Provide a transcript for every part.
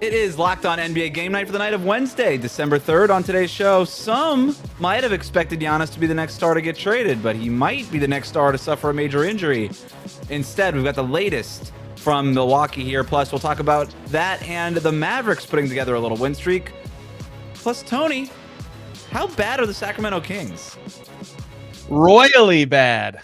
It is Locked On NBA Game Night for the night of Wednesday, December 3rd. On today's show, some might have expected Giannis to be the next star to get traded, but he might be the next star to suffer a major injury. Instead, we've got the latest from Milwaukee here. Plus, we'll talk about that and the Mavericks putting together a little win streak. Plus, Tony, how bad are the Sacramento Kings? Royally bad.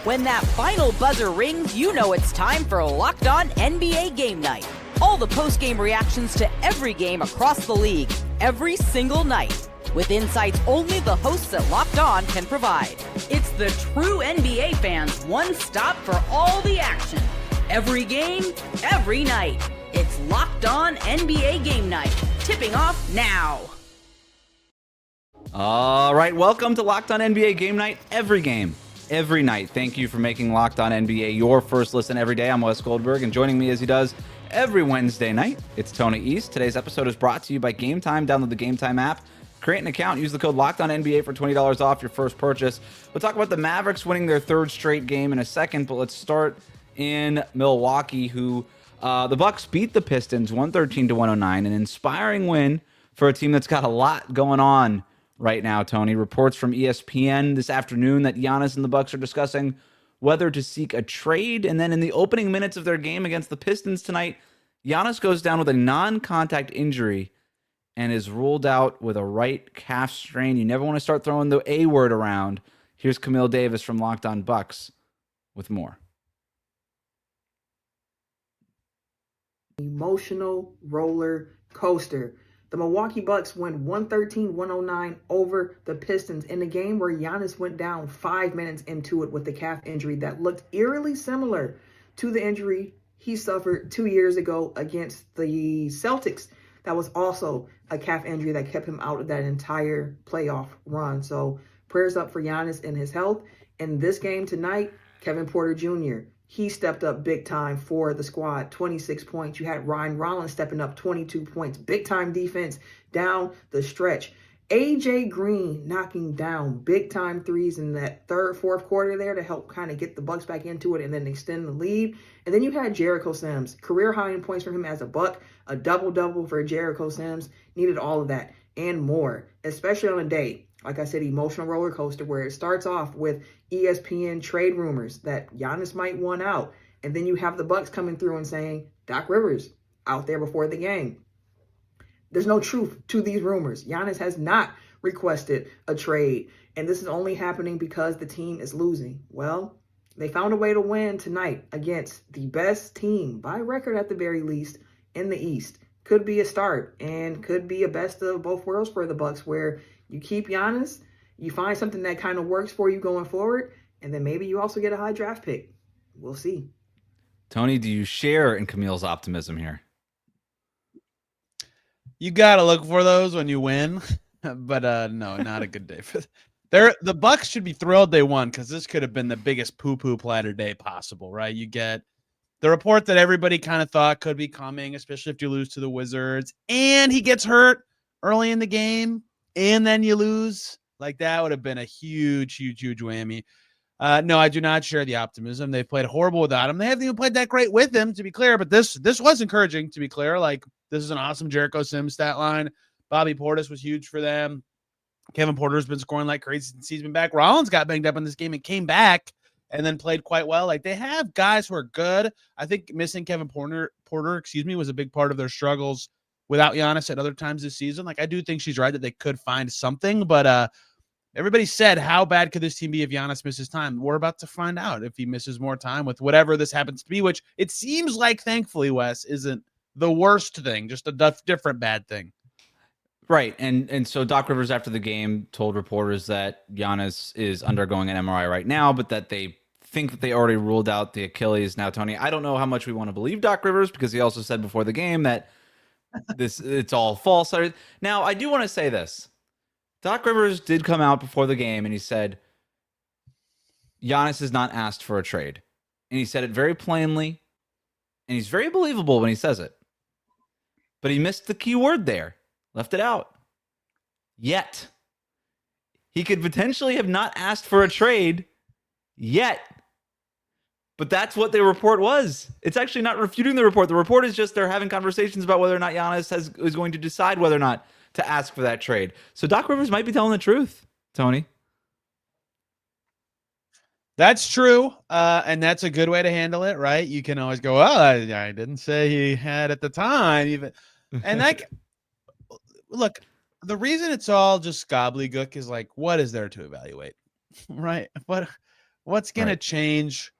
When that final buzzer rings, you know it's time for Locked On NBA Game Night. All the post-game reactions to every game across the league, every single night, with insights only the hosts at Locked On can provide. It's the true NBA fans' one stop for all the action. Every game, every night. It's Locked On NBA Game Night. Tipping off now. All right, welcome to Locked On NBA Game Night. Every game, every night. Thank you for making Locked On NBA your first listen every day. I'm Wes Goldberg, and joining me as he does every Wednesday night, it's Tony East. Today's episode is brought to you by Game Time. Download the Game Time app, create an account, use the code LOCKEDONNBA for $20 off your first purchase. We'll talk about the Mavericks winning their third straight game in a second, but let's start in Milwaukee, who the Bucks beat the Pistons 113-109, an inspiring win for a team that's got a lot going on right now, Tony. Reports from ESPN this afternoon that Giannis and the Bucks are discussing whether to seek a trade. And then in the opening minutes of their game against the Pistons tonight, Giannis goes down with a non-contact injury and is ruled out with a right calf strain. You never want to start throwing the A word around. Here's Camille Davis from Locked On Bucks with more. Emotional roller coaster. The Milwaukee Bucks went 113-109 over the Pistons in a game where Giannis went down 5 minutes into it with a calf injury that looked eerily similar to the injury he suffered 2 years ago against the Celtics. That was also a calf injury that kept him out of that entire playoff run. So prayers up for Giannis and his health. In this game tonight, Kevin Porter Jr., he stepped up big time for the squad, 26 points. You had Ryan Rollins stepping up 22 points. Big time defense down the stretch. AJ Green knocking down big time threes in that third, fourth quarter there to help kind of get the Bucks back into it and then extend the lead. And then you had Jericho Sims, career high in points for him as a Buck, a double-double for Jericho Sims. Needed all of that and more, especially on a day, like I said, emotional roller coaster where it starts off with ESPN trade rumors that Giannis might want out. And then you have the Bucks coming through and saying, Doc Rivers out there before the game. There's no truth to these rumors. Giannis has not requested a trade. And this is only happening because the team is losing. Well, they found a way to win tonight against the best team, by record at the very least, in the East. Could be a start and could be a best of both worlds for the Bucks, where you keep Giannis, you find something that kind of works for you going forward, and then maybe you also get a high draft pick. We'll see. Tony, do you share in Camille's optimism here? You got to look for those when you win, but no, not a good day for the Bucks should be thrilled they won, because this could have been the biggest poo-poo platter day possible, right? You get the report that everybody kind of thought could be coming, especially if you lose to the Wizards, and he gets hurt early in the game, and then you lose. Like, that would have been a huge, huge, huge whammy. No, I do not share the optimism. They've played horrible without him. They haven't even played that great with him, to be clear, but this was encouraging, to be clear. Like, this is an awesome Jericho Sims stat line. Bobby Portis was huge for them. Kevin Porter's been scoring like crazy since he's been back. Rollins got banged up in this game and came back and then played quite well. Like, they have guys who are good. I think missing Kevin Porter, was a big part of their struggles without Giannis at other times this season. Like, I do think she's right that they could find something, but everybody said, how bad could this team be if Giannis misses time? We're about to find out if he misses more time with whatever this happens to be, which it seems like, thankfully, Wes, isn't the worst thing, just a different bad thing. Right. And so Doc Rivers after the game told reporters that Giannis is undergoing an MRI right now, but that they think that they already ruled out the Achilles. Now, Tony, I don't know how much we want to believe Doc Rivers, because he also said before the game that it's all false. Now, I do want to say this. Doc Rivers did come out before the game and he said, Giannis has not asked for a trade. And he said it very plainly, and he's very believable when he says it. But he missed the key word there. Left it out. Yet. He could potentially have not asked for a trade yet. But that's what the report was. It's actually not refuting the report. The report is just they're having conversations about whether or not Giannis is going to decide whether or not to ask for that trade. So Doc Rivers might be telling the truth, Tony. That's true, and that's a good way to handle it, right? You can always go, "Oh, I didn't say he had at the time," even, and that. Look, the reason it's all just gobbledygook is like, what is there to evaluate, right? What's going to change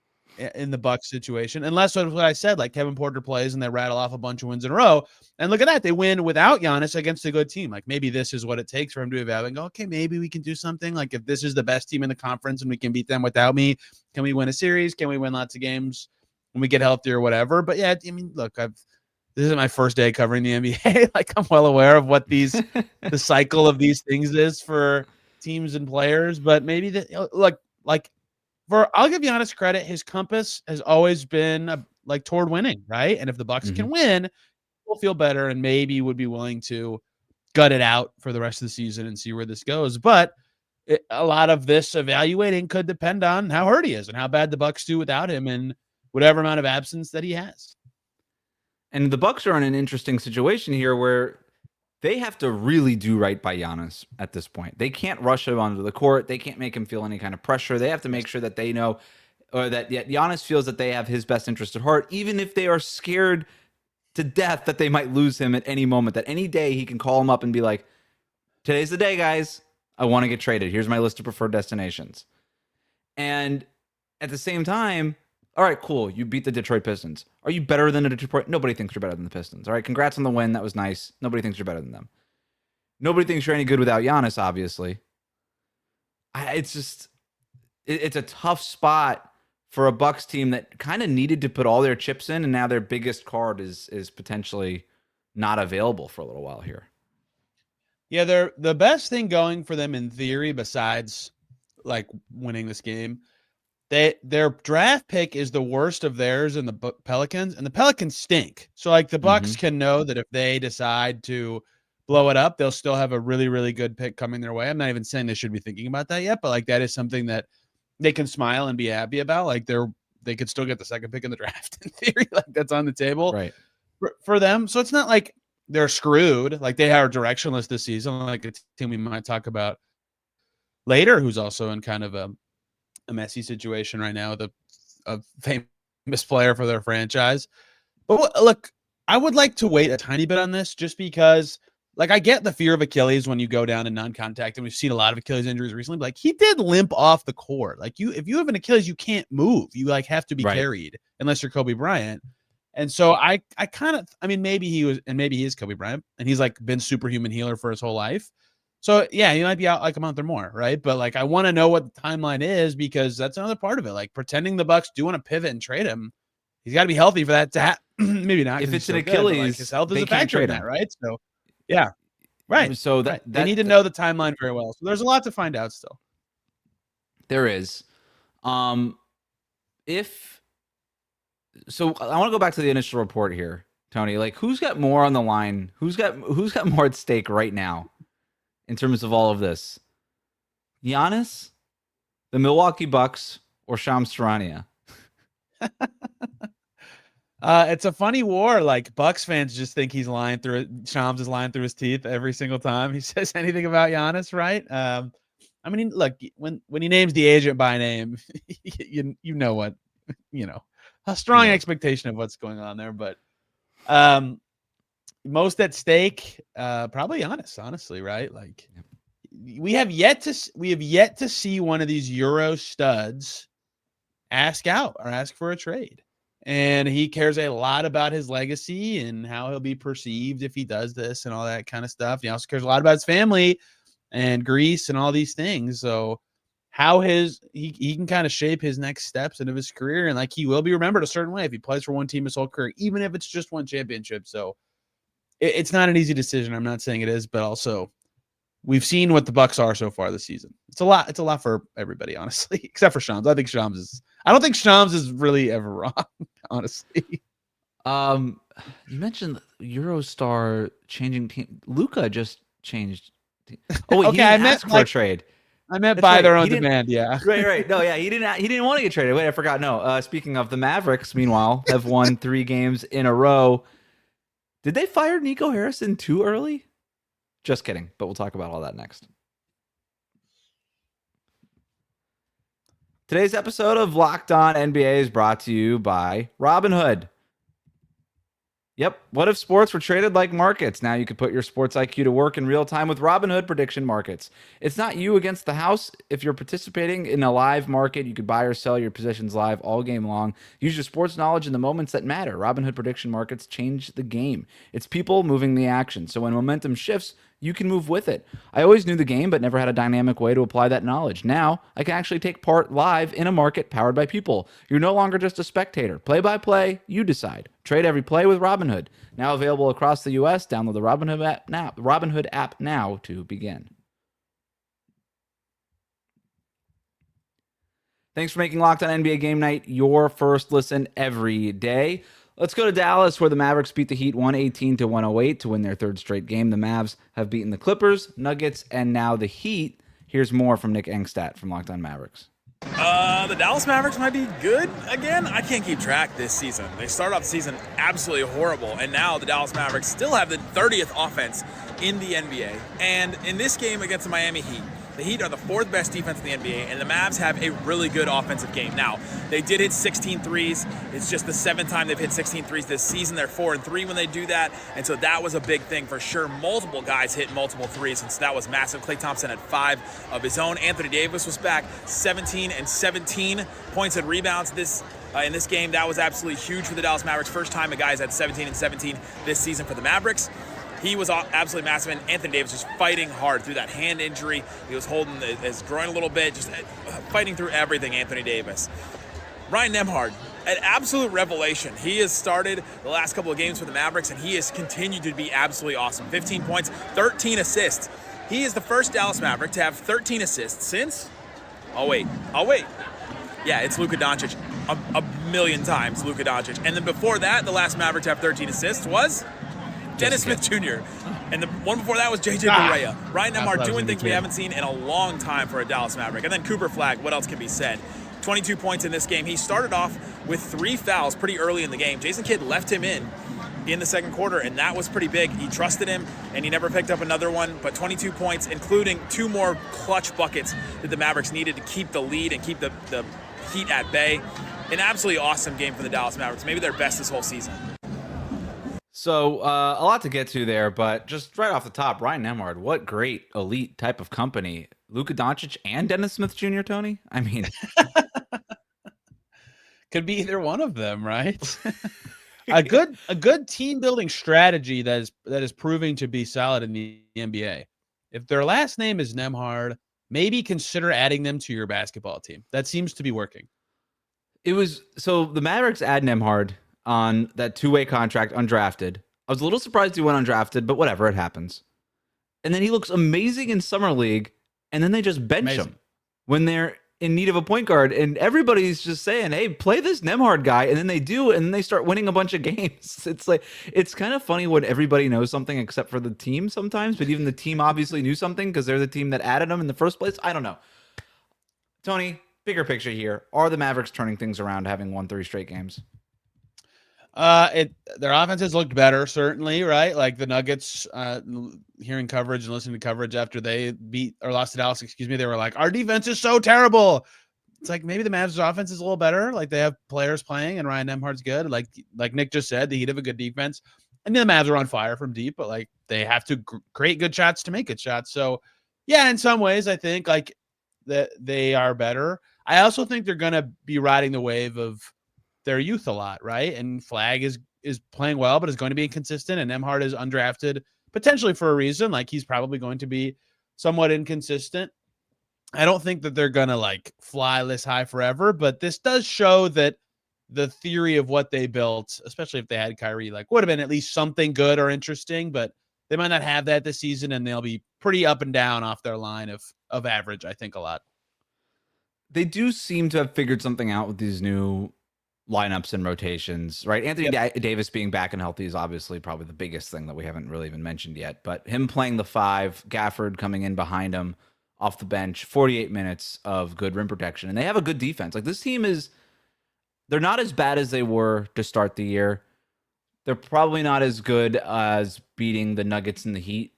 in the Bucks situation? Unless what I said, like Kevin Porter plays and they rattle off a bunch of wins in a row, and look at that, they win without Giannis against a good team. Like maybe this is what it takes for him to evaluate and go, okay, maybe we can do something. Like if this is the best team in the conference and we can beat them without me, can we win a series? Can we win lots of games when we get healthy or whatever? But yeah, I mean, look, this is my first day covering the NBA. Like I'm well aware of what the cycle of these things is for teams and players, but maybe I'll give Giannis credit. His compass has always been toward winning, right? And if the Bucks can win, we'll feel better and maybe would be willing to gut it out for the rest of the season and see where this goes. But a lot of this evaluating could depend on how hurt he is and how bad the Bucks do without him and whatever amount of absence that he has. And the Bucks are in an interesting situation here where they have to really do right by Giannis at this point. They can't rush him onto the court. They can't make him feel any kind of pressure. They have to make sure that they know, or that Giannis feels that they have his best interest at heart, even if they are scared to death that they might lose him at any moment, that any day he can call him up and be like, today's the day, guys. I want to get traded. Here's my list of preferred destinations. And at the same time, all right, cool. You beat the Detroit Pistons. Are you better than the Detroit? Nobody thinks you're better than the Pistons. All right, congrats on the win. That was nice. Nobody thinks you're better than them. Nobody thinks you're any good without Giannis, obviously. It's a tough spot for a Bucks team that kind of needed to put all their chips in, and now their biggest card is potentially not available for a little while here. Yeah, the best thing going for them in theory, besides like winning this game, their draft pick is the worst of theirs and the Pelicans, and the Pelicans stink. So like the Bucks can know that if they decide to blow it up, they'll still have a really, really good pick coming their way. I'm not even saying they should be thinking about that yet, but like that is something that they can smile and be happy about. Like they could still get the second pick in the draft in theory. Like that's on the table right for them. So it's not like they're screwed. Like they are directionless this season, like a team we might talk about later, who's also in kind of a messy situation right now with a famous player for their franchise. But look, I would like to wait a tiny bit on this just because like I get the fear of Achilles when you go down in non-contact, and we've seen a lot of Achilles injuries recently. But like he did limp off the court. Like if you have an Achilles, you can't move. You like have to be carried unless you're Kobe Bryant. And so I kind of, I mean, maybe he is Kobe Bryant and he's like been superhuman healer for his whole life. So yeah, he might be out like a month or more, right? But like, I want to know what the timeline is because that's another part of it. Like pretending the Bucks do want to pivot and trade him, he's got to be healthy for that to happen. Maybe not. If it's an Achilles, like his health is a factor in that, right? So yeah, right. So they need to know the timeline very well. So there's a lot to find out still. There is. So I want to go back to the initial report here, Tony. Like, who's got more on the line? Who's got more at stake right now in terms of all of this? Giannis, the Milwaukee Bucks, or Shams Charania? It's a funny war. Like Bucks fans just think he's lying through it. Shams is lying through his teeth every single time he says anything about Giannis, right? I mean, look, when he names the agent by name, you know what, a strong expectation of what's going on there. But most at stake, probably Giannis, honestly, right? Like we have yet to see one of these Euro studs ask out or ask for a trade. And he cares a lot about his legacy and how he'll be perceived if he does this and all that kind of stuff. He also cares a lot about his family and Greece and all these things. So how he can kind of shape his next steps into his career. And like, he will be remembered a certain way if he plays for one team his whole career, even if it's just one championship. So it's not an easy decision. I'm not saying it is, but also we've seen what the Bucks are so far this season. It's a lot for everybody, honestly, except for Shams. I don't think Shams is really ever wrong, honestly. You mentioned Eurostar changing team. Luka just changed. Oh wait, okay, he asked for a trade. I meant That's by right. their own He didn't- demand. Yeah. Right. No, yeah, he didn't want to get traded. Wait, I forgot. No, speaking of the Mavericks, meanwhile, have won 3 games in a row. Did they fire Nico Harrison too early? Just kidding, but we'll talk about all that next. Today's episode of Locked On NBA is brought to you by Robinhood. Yep. What if sports were traded like markets? Now you could put your sports IQ to work in real time with Robinhood prediction markets. It's not you against the house. If you're participating in a live market, you could buy or sell your positions live all game long. Use your sports knowledge in the moments that matter. Robinhood prediction markets change the game. It's people moving the action. So when momentum shifts, you can move with it. I always knew the game, but never had a dynamic way to apply that knowledge. Now, I can actually take part live in a market powered by people. You're no longer just a spectator. Play by play, you decide. Trade every play with Robinhood. Now available across the U.S. Download the Robinhood app now to begin. Thanks for making Locked On NBA Game Night your first listen every day. Let's go to Dallas, where the Mavericks beat the Heat 118-108 to win their 3rd straight game. The Mavs have beaten the Clippers, Nuggets, and now the Heat. Here's more from Nick Engstadt from Locked On Mavericks. The Dallas Mavericks might be good again. I can't keep track this season. They started off the season absolutely horrible, and now the Dallas Mavericks still have the 30th offense in the NBA. And in this game against the Miami Heat, the Heat are the 4th best defense in the NBA, and the Mavs have a really good offensive game. Now, they did hit 16 threes. It's just the 7th time they've hit 16 threes this season. They're 4-3 when they do that, and so that was a big thing for sure. Multiple guys hit multiple threes, and so that was massive. Klay Thompson had 5 of his own. Anthony Davis was back, 17 and 17 points and rebounds in this game. That was absolutely huge for the Dallas Mavericks. First time a guy's had 17 and 17 this season for the Mavericks. He was absolutely massive, and Anthony Davis was fighting hard through that hand injury. He was holding his groin a little bit, just fighting through everything, Anthony Davis. Ryan Nembhard, an absolute revelation. He has started the last couple of games for the Mavericks, and he has continued to be absolutely awesome. 15 points, 13 assists. He is the first Dallas Maverick to have 13 assists since... Oh, wait. Yeah, it's Luka Doncic. A million times Luka Doncic. And then before that, the last Maverick to have 13 assists was... Dennis Smith Jr. And the one before that was J.J. Barea. Ryan Nembhard doing things we haven't seen in a long time for a Dallas Maverick. And then Cooper Flagg, what else can be said? 22 points in this game. He started off with 3 fouls pretty early in the game. Jason Kidd left him in the second quarter, and that was pretty big. He trusted him, and he never picked up another one. But 22 points, including 2 more clutch buckets that the Mavericks needed to keep the lead and keep the Heat at bay. An absolutely awesome game for the Dallas Mavericks. Maybe their best this whole season. So a lot to get to there, but just right off the top, Ryan Nembhard, what great elite type of company. Luka Doncic and Dennis Smith Jr., Tony? I mean... Could be either one of them, right? a good team building strategy that is proving to be solid in the NBA. If their last name is Nembhard, maybe consider adding them to your basketball team. That seems to be working. So the Mavericks add Nembhard on that 2-way contract, undrafted. I was a little surprised he went undrafted, but whatever, it happens. And then he looks amazing in Summer League, and then they just bench him when they're in need of a point guard, and everybody's just saying, hey, play this Nembhard guy, and then they do, and then they start winning a bunch of games. It's kind of funny when everybody knows something except for the team sometimes, but even the team obviously knew something because they're the team that added him in the first place. I don't know. Tony, bigger picture here. Are the Mavericks turning things around, having won 3 straight games? Their offenses looked better, certainly, right? Like the Nuggets, hearing coverage and listening to coverage after they beat or lost to Dallas, they were like, our defense is so terrible. It's like maybe the Mavs' offense is a little better. Like they have players playing, and Ryan Nembhard's good. Like Nick just said, the Heat have a good defense, and the Mavs are on fire from deep, but like they have to create good shots to make good shots. So, yeah, in some ways, I think like that they are better. I also think they're gonna be riding the wave of their youth a lot, right? And Flagg is playing well, but is going to be inconsistent. And Nembhard is undrafted potentially for a reason. Like he's probably going to be somewhat inconsistent. I don't think that they're going to like fly this high forever, but this does show that the theory of what they built, especially if they had Kyrie, like would have been at least something good or interesting, but they might not have that this season, and they'll be pretty up and down off their line of average, I think, a lot. They do seem to have figured something out with these new lineups and rotations, right? Anthony Davis being back and healthy is obviously probably the biggest thing that we haven't really even mentioned yet, but him playing the 5, Gafford coming in behind him off the bench, 48 minutes of good rim protection. And they have a good defense. Like, this team they're not as bad as they were to start the year. They're probably not as good as beating the Nuggets and the Heat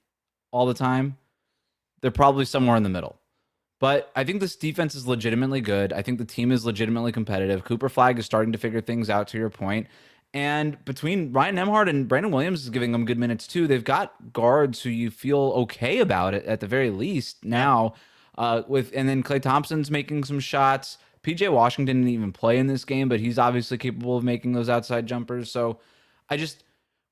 all the time. They're probably somewhere in the middle. But I think this defense is legitimately good. I think the team is legitimately competitive. Cooper Flagg is starting to figure things out, to your point. And between Ryan Nembhard and Brandon Williams is giving them good minutes too. They've got guards who you feel okay about it at the very least now. And then Klay Thompson's making some shots. PJ Washington didn't even play in this game, but he's obviously capable of making those outside jumpers. So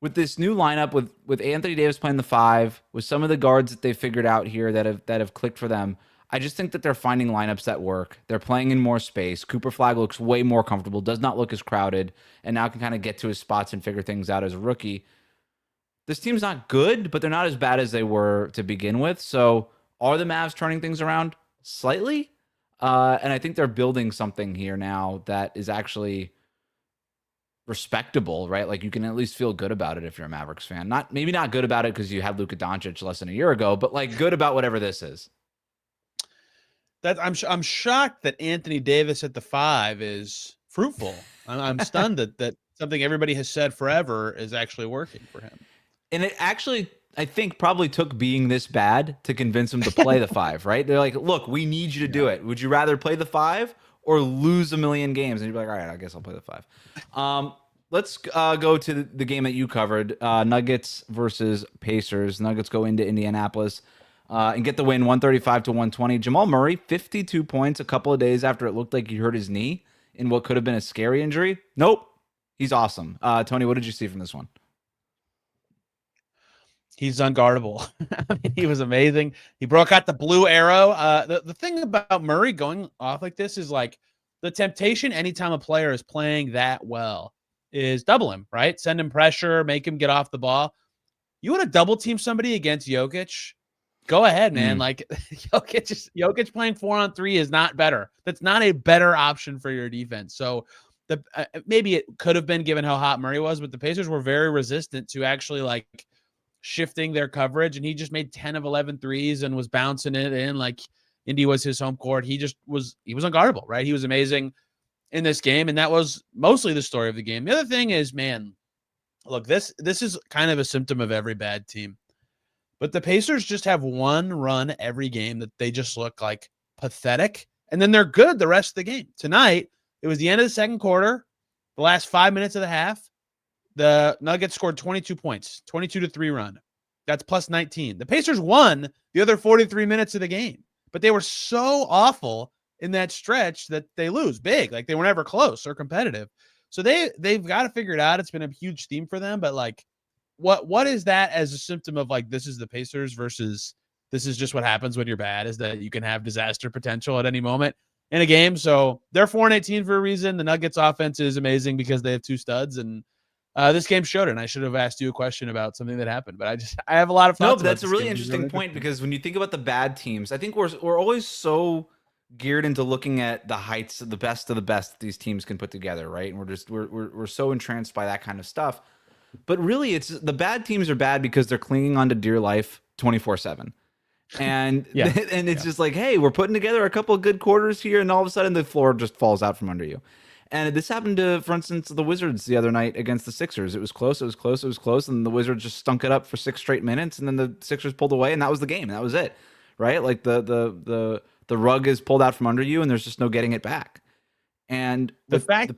with this new lineup, with Anthony Davis playing the 5, with some of the guards that they figured out here that have clicked for them, I just think that they're finding lineups that work. They're playing in more space. Cooper Flagg looks way more comfortable, does not look as crowded, and now can kind of get to his spots and figure things out as a rookie. This team's not good, but they're not as bad as they were to begin with. So are the Mavs turning things around? Slightly. And I think they're building something here now that is actually respectable, right? Like, you can at least feel good about it if you're a Mavericks fan. Maybe not good about it because you had Luka Doncic less than a year ago, but like good about whatever this is. I'm shocked that Anthony Davis at the 5 is fruitful. I'm stunned that something everybody has said forever is actually working for him. And it actually, I think, probably took being this bad to convince him to play the 5, right? They're like, look, we need you to do it. Would you rather play the 5 or lose a million games? And you'd be like, all right, I guess I'll play the 5. Let's go to the game that you covered, Nuggets versus Pacers. Nuggets go into Indianapolis and get the win, 135-120. Jamal Murray, 52 points a couple of days after it looked like he hurt his knee in what could have been a scary injury. Nope. He's awesome. Tony, what did you see from this one? He's unguardable. I mean, he was amazing. He broke out the blue arrow. The thing about Murray going off like this is like the temptation anytime a player is playing that well is double him, right? Send him pressure, make him get off the ball. You want to double team somebody against Jokic? Go ahead, man. Like Jokic playing 4-on-3 is not better. That's not a better option for your defense. So maybe it could have been given how hot Murray was, but the Pacers were very resistant to actually like shifting their coverage, and he just made 10 of 11 threes and was bouncing it in like Indy was his home court. He was unguardable, right? He was amazing in this game, and that was mostly the story of the game. The other thing is, man, look, this is kind of a symptom of every bad team. But the Pacers just have one run every game that they just look like pathetic, and then they're good the rest of the game. Tonight, it was the end of the second quarter, the last 5 minutes of the half. The Nuggets scored 22 points, 22-3 run. That's plus 19. The Pacers won the other 43 minutes of the game, but they were so awful in that stretch that they lose big. Like, they were never close or competitive. So they've got to figure it out. It's been a huge theme for them, but like, what is that as a symptom of like, this is the Pacers versus this is just what happens when you're bad, is that you can have disaster potential at any moment in a game. So they're 4-18 for a reason. The Nuggets offense is amazing because they have two studs, and this game showed it. And I should have asked you a question about something that happened, but I have a lot of thoughts. No, but that's a really interesting point, because when you think about the bad teams, I think we're always so geared into looking at the heights of the best that these teams can put together, right? And we're so entranced by that kind of stuff. But really, it's the bad teams are bad because they're clinging on to dear life 24/7. And and it's just like, hey, we're putting together a couple of good quarters here, and all of a sudden the floor just falls out from under you. And this happened to, for instance, the Wizards the other night against the Sixers. It was close, and the Wizards just stunk it up for 6 straight minutes, and then the Sixers pulled away, and that was the game. That was it, right? Like the rug is pulled out from under you, and there's just no getting it back. And the fact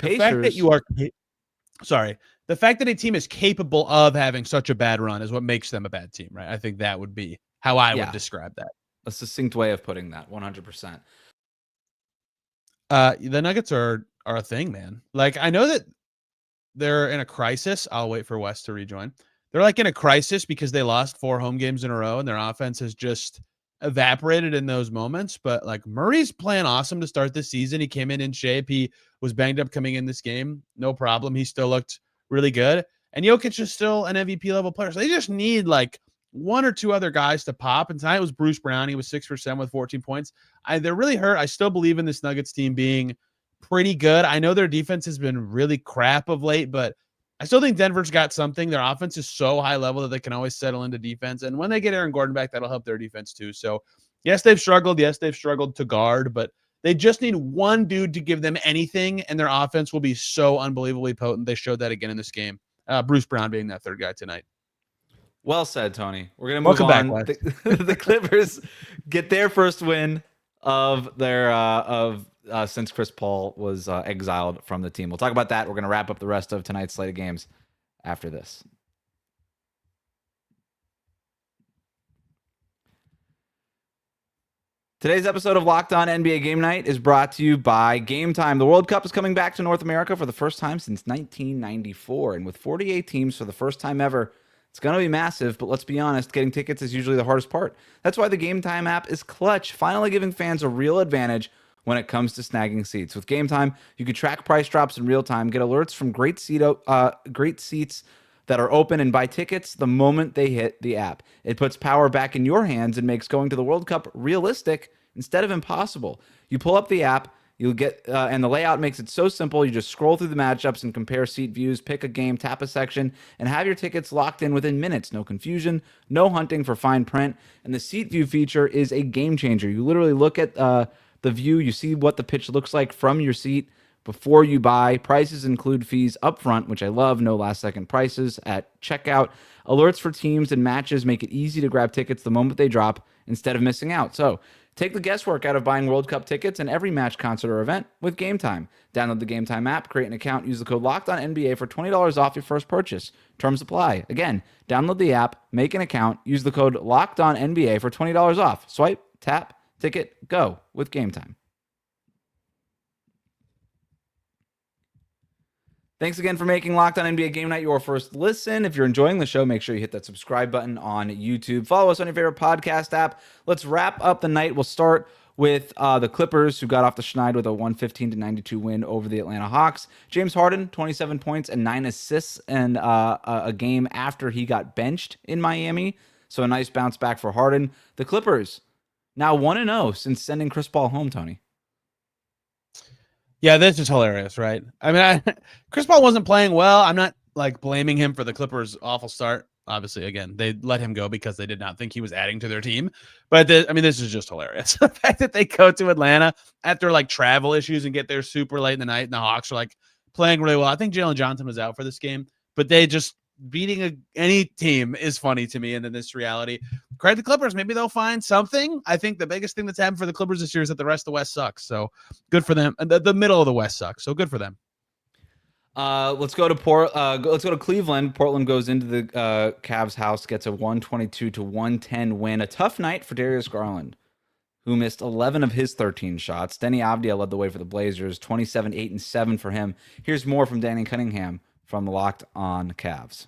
that a team is capable of having such a bad run is what makes them a bad team, right? I think that would be how I would describe that. A succinct way of putting that, 100%. The Nuggets are a thing, man. Like, I know that they're in a crisis. I'll wait for Wes to rejoin. They're like in a crisis because they lost 4 home games in a row, and their offense has just evaporated in those moments. But like, Murray's playing awesome to start this season. He came in shape. He was banged up coming in this game. No problem. He still looked really good. And Jokic is still an MVP level player. So they just need like 1 or 2 other guys to pop. And tonight was Bruce Brown. He was 6 for 7 with 14 points. They're really hurt. I still believe in this Nuggets team being pretty good. I know their defense has been really crap of late, but I still think Denver's got something. Their offense is so high level that they can always settle into defense. And when they get Aaron Gordon back, that'll help their defense too. So Yes, they've struggled. Yes, they've struggled to guard, but they just need one dude to give them anything, and their offense will be so unbelievably potent. They showed that again in this game. Bruce Brown being that third guy tonight. Well said, Tony. We're going to move Welcome on. back, The Clippers get their first win of their since Chris Paul was exiled from the team. We'll talk about that. We're going to wrap up the rest of tonight's slate of games after this. Today's episode of Locked On NBA Game Night is brought to you by Game Time. The World Cup is coming back to North America for the first time since 1994. And with 48 teams for the first time ever, it's going to be massive, but let's be honest, getting tickets is usually the hardest part. That's why the Game Time app is clutch, finally giving fans a real advantage when it comes to snagging seats. With Game Time, you can track price drops in real time, get alerts from great seats that are open, and buy tickets the moment they hit the app. It puts power back in your hands and makes going to the World Cup realistic instead of impossible. You pull up the app, you'll get, and the layout makes it so simple. You just scroll through the matchups and compare seat views, pick a game, tap a section, and have your tickets locked in within minutes. No confusion, no hunting for fine print. And the seat view feature is a game changer. You literally look at the view, you see what the pitch looks like from your seat before you buy. Prices include fees up front, which I love. No last second prices at checkout. Alerts for teams and matches make it easy to grab tickets the moment they drop instead of missing out. So take the guesswork out of buying World Cup tickets and every match, concert, or event with Game Time. Download the Game Time app, create an account, use the code LOCKEDONNBA for $20 off your first purchase. Terms apply. Again, download the app, make an account, use the code LOCKEDONNBA for $20 off. Swipe, tap, ticket, go with Game Time. Thanks again for making Locked On NBA Game Night your first listen. If you're enjoying the show, make sure you hit that subscribe button on YouTube. Follow us on your favorite podcast app. Let's wrap up the night. We'll start with the Clippers, who got off the schneid with a 115-92 win over the Atlanta Hawks. James Harden, 27 points and 9 assists in a game after he got benched in Miami. So a nice bounce back for Harden. The Clippers, now 1-0 since sending Chris Paul home, Tony. Yeah, this is hilarious, right? I mean, Chris Paul wasn't playing well. I'm not like blaming him for the Clippers' awful start. Obviously, again, they let him go because they did not think he was adding to their team. But this is just hilarious. The fact that they go to Atlanta after like travel issues and get there super late in the night, and the Hawks are like playing really well. I think Jalen Johnson was out for this game, but they just beating any team is funny to me. And then this reality, credit the Clippers. Maybe they'll find something. I think the biggest thing that's happened for the Clippers this year is that the rest of the West sucks. So good for them. And the middle of the West sucks. So good for them. Let's go to Cleveland. Portland goes into the Cavs house, gets a 122-110 win. A tough night for Darius Garland, who missed 11 of his 13 shots. Denny Avdia led the way for the Blazers, 27, 8, and 7 for him. Here's more from Danny Cunningham from Locked On Cavs.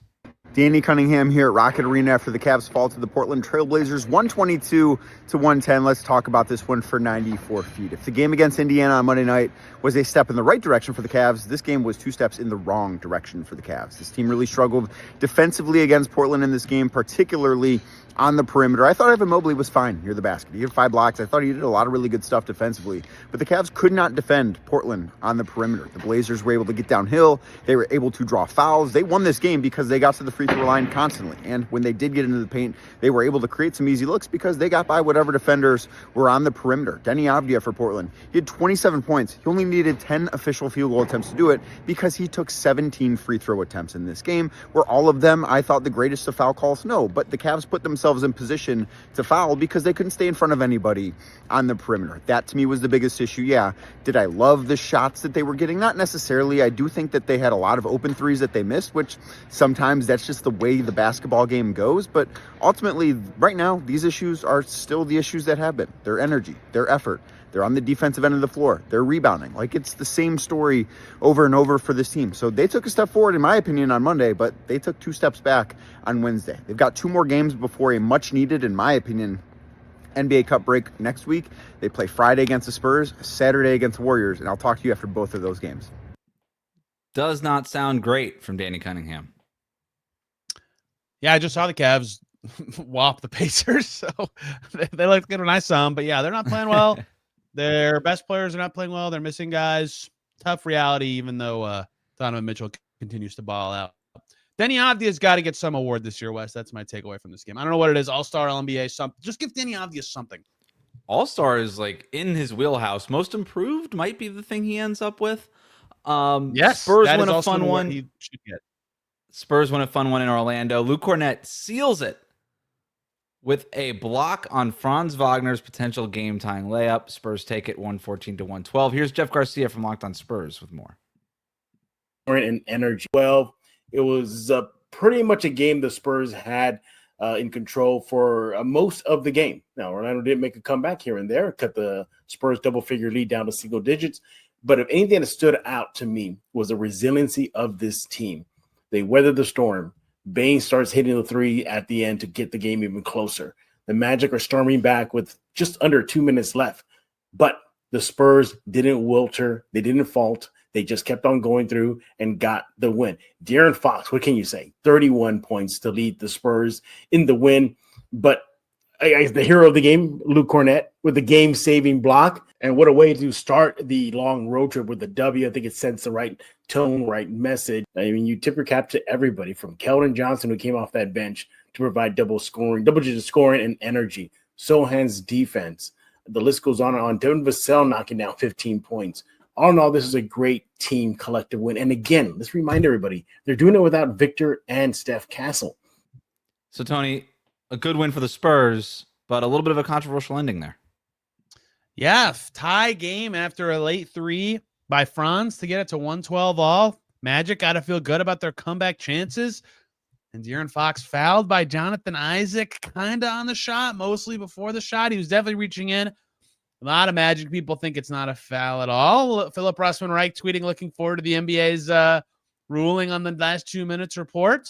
Danny Cunningham here at Rocket Arena after the Cavs fall to the Portland Trailblazers 122-110. Let's talk about this one for 94 feet. If the game against Indiana on Monday night was a step in the right direction for the Cavs, this game was 2 steps in the wrong direction for the Cavs. This team really struggled defensively against Portland in this game, particularly on the perimeter. I thought Evan Mobley was fine near the basket. He had 5 blocks. I thought he did a lot of really good stuff defensively, but the Cavs could not defend Portland on the perimeter. The Blazers were able to get downhill. They were able to draw fouls. They won this game because they got to the free throw line constantly. And when they did get into the paint, they were able to create some easy looks because they got by whatever defenders were on the perimeter. Denny Avdia for Portland, he had 27 points. He only needed 10 official field goal attempts to do it because he took 17 free throw attempts in this game. Were all of them, I thought, the greatest of foul calls? No, but the Cavs put themselves in position to foul because they couldn't stay in front of anybody on the perimeter. That to me was the biggest issue. Yeah, did I love the shots that they were getting? Not necessarily. I do think that they had a lot of open threes that they missed, which sometimes that's just the way the basketball game goes. But ultimately, right now, these issues are still the issues that have been. Their energy, their effort. They're on the defensive end of the floor. They're rebounding. Like, it's the same story over and over for this team. So they took a step forward, in my opinion, on Monday, but they took 2 steps back on Wednesday. They've got 2 more games before a much needed, in my opinion, NBA Cup break next week. They play Friday against the Spurs, Saturday against the Warriors, and I'll talk to you after both of those games. Does not sound great from Danny Cunningham. Yeah, I just saw the Cavs whop the Pacers, so they looked good when I saw them. But yeah, they're not playing well. Their best players are not playing well. They're missing guys. Tough reality, even though Donovan Mitchell continues to ball out. Denny Avdia's got to get some award this year, Wes. That's my takeaway from this game. I don't know what it is. All-Star, LNBA, something. Just give Denny Avdia something. All-Star is like in his wheelhouse. Most improved might be the thing he ends up with. Yes, Spurs that win is a also fun what one. he should get. Spurs win a fun one in Orlando. Luke Cornett seals it with a block on Franz Wagner's potential game-tying layup. Spurs take it 114-112. Here's Jeff Garcia from Locked On Spurs with more. And energy. Well, it was pretty much a game the Spurs had in control for most of the game. Now, Orlando didn't make a comeback here and there, cut the Spurs double-figure lead down to single digits. But if anything that stood out to me was the resiliency of this team. They weathered the storm. Bain starts hitting the three at the end to get the game even closer. The Magic are storming back with just under 2 minutes left. But the Spurs didn't wilter. They didn't fault. They just kept on going through and got the win. De'Aaron Fox, what can you say? 31 points to lead the Spurs in the win. But the hero of the game, Luke Cornett, with the game-saving block. And what a way to start the long road trip with the W. I think it sends the right tone, right message. I mean, you tip your cap to everybody from Keldon Johnson, who came off that bench to provide double-digit scoring and energy. Sohan's defense. The list goes on and on. Devin Vassell knocking down 15 points. All in all, this is a great team collective win. And again, let's remind everybody, they're doing it without Victor and Steph Castle. So, Tony, a good win for the Spurs, but a little bit of a controversial ending there. Yeah, tie game after a late three by Franz to get it to 112 all. Magic got to feel good about their comeback chances. And De'Aaron Fox fouled by Jonathan Isaac, kind of on the shot, mostly before the shot. He was definitely reaching in. A lot of Magic people think it's not a foul at all. Philip Russman-Reich tweeting, looking forward to the NBA's ruling on the last 2 minutes report.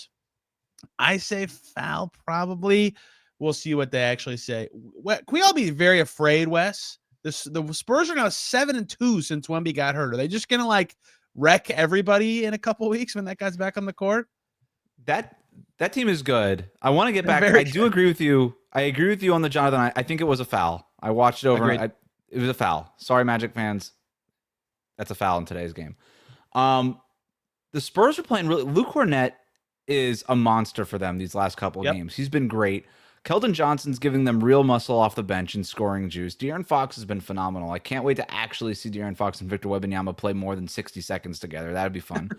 I say foul probably. We'll see what they actually say. Can we all be very afraid, Wes? The Spurs are now 7-2 since Wemby got hurt. Are they just going to wreck everybody in a couple weeks when that guy's back on the court? That team is good. I want to get back. I do agree with you. I agree with you on the Jonathan. I think it was a foul. I watched it over. It was a foul. Sorry, Magic fans. That's a foul in today's game. The Spurs are playing really. Luke Cornett is a monster for them these last couple of games. He's been great. Keldon Johnson's giving them real muscle off the bench and scoring juice. De'Aaron Fox has been phenomenal. I can't wait to actually see De'Aaron Fox and Victor Wembanyama play more than 60 seconds together. That'd be fun.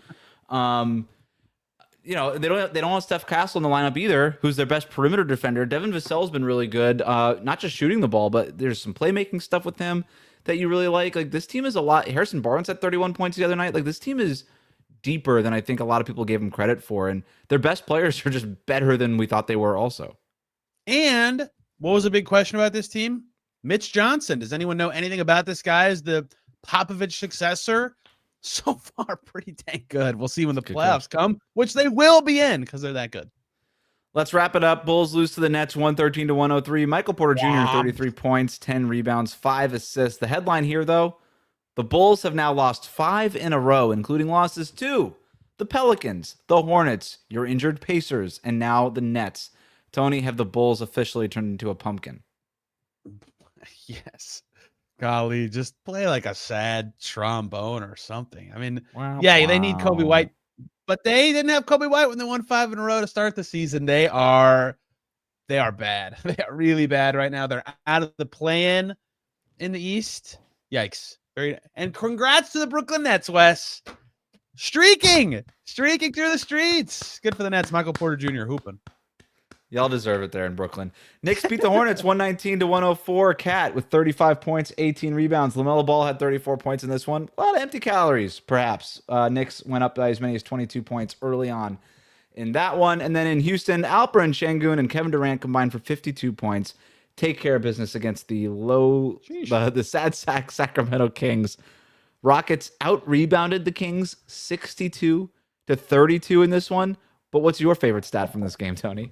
They don't have Steph Castle in the lineup either, who's their best perimeter defender. Devin Vassell's been really good, not just shooting the ball, but there's some playmaking stuff with him that you really like. Like, this team is a lot. Harrison Barnes had 31 points the other night. Like, this team is deeper than I think a lot of people gave them credit for, and their best players are just better than we thought they were also. And what was a big question about this team? Mitch Johnson. Does anyone know anything about this guy as the Popovich successor? So far, pretty dang good. We'll see when the playoffs come, which they will be in because they're that good. Let's wrap it up. Bulls lose to the Nets 113-103. Michael Porter Jr., 33 points, 10 rebounds, 5 assists. The headline here, though, the Bulls have now lost 5 in a row, including losses to the Pelicans, the Hornets, your injured Pacers, and now the Nets. Tony, have the Bulls officially turned into a pumpkin? Yes. Golly, just play like a sad trombone or something. I mean, they need Kobe White, but they didn't have Kobe White when they won 5 in a row to start the season. They are bad. They are really bad right now. They're out of the play-in in the East. Yikes. And congrats to the Brooklyn Nets, Wes. Streaking through the streets. Good for the Nets. Michael Porter Jr. hooping. Y'all deserve it there in Brooklyn. Knicks beat the Hornets 119-104. Cat with 35 points, 18 rebounds. LaMelo Ball had 34 points in this one. A lot of empty calories, perhaps. Knicks went up by as many as 22 points early on in that one. And then in Houston, Alperen Sengun and Kevin Durant combined for 52 points. Take care of business against the sad sack Sacramento Kings. Rockets out-rebounded the Kings 62-32 in this one. But what's your favorite stat from this game, Tony?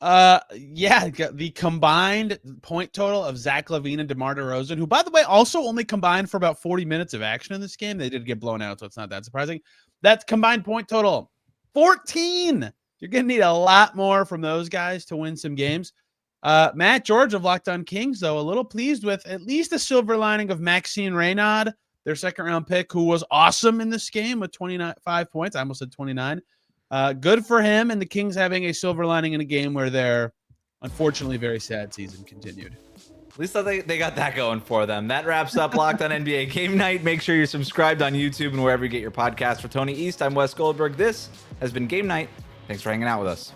The combined point total of Zach LaVine and DeMar DeRozan, who, by the way, also only combined for about 40 minutes of action in this game. They did get blown out, so it's not that surprising. That's combined point total 14. You're going to need a lot more from those guys to win some games. Matt George of Locked On Kings, though, a little pleased with at least a silver lining of Maxine Reynaud, their second-round pick, who was awesome in this game with 25 points. I almost said 29. Good for him, and the Kings having a silver lining in a game where their unfortunately very sad season continued. least they got that going for them. That wraps up Locked On NBA Game Night. Make sure you're subscribed on YouTube and wherever you get your podcasts. For Tony East, I'm Wes Goldberg. This has been Game Night. Thanks for hanging out with us.